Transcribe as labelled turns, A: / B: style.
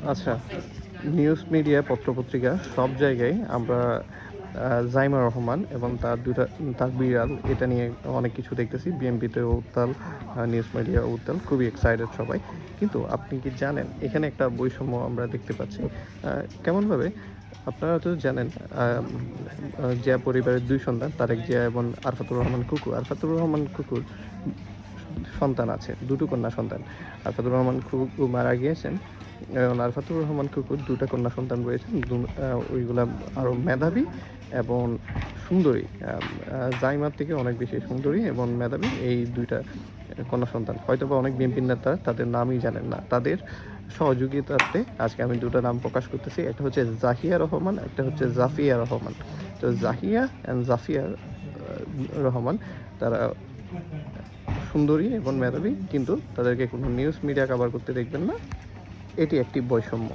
A: আচ্ছা, news media, পত্রপত্রিকা সব জায়গায় আমরা জাইমা রহমান এবং তার বিড়াল এটা নিয়ে অনেক কিছু দেখতেছি। বিএনপিতেও উত্তাল, নিউজ মিডিয়া উত্তাল, খুবই এক্সাইটেড সবাই। কিন্তু আপনি কি জানেন এখানে একটা বৈষম্য আমরা দেখতে পাচ্ছি। কেমনভাবে? আপনারা তো জানেন জিয়া পরিবারের ২ সন্তান, তারেক জিয়া এবং আরাফাতুর রহমান কুকু। আরাফাতুর রহমান কুকুর সন্তান আছে, ২টো কন্যা সন্তান। আরাফাতুর রহমান কুকু মারা গিয়েছেন। আরাফাতুর রহমান কুকুর ২টা কন্যা সন্তান রয়েছেন। ওইগুলা আরও মেধাবী এবং সুন্দরী। জাইমার থেকে অনেক বেশি সুন্দরী এবং মেধাবী এই ২টা কন্যা সন্তান। হয়তোবা অনেক বিএনপির নেতা তাদের নামই জানেন না। তাদের সহযোগিতার্থে আজকে আমি ২টা নাম প্রকাশ করতেছি। একটা হচ্ছে জাহিয়া রহমান, একটা হচ্ছে জাফিয়া রহমান। তো জাহিয়া অ্যান্ড জাফিয়া রহমান তারা সুন্দরী এবং মেধাবী, কিন্তু তাদেরকে কোনো নিউজ মিডিয়া কভার করতে দেখবেন না। এটি একটি বৈষম্য।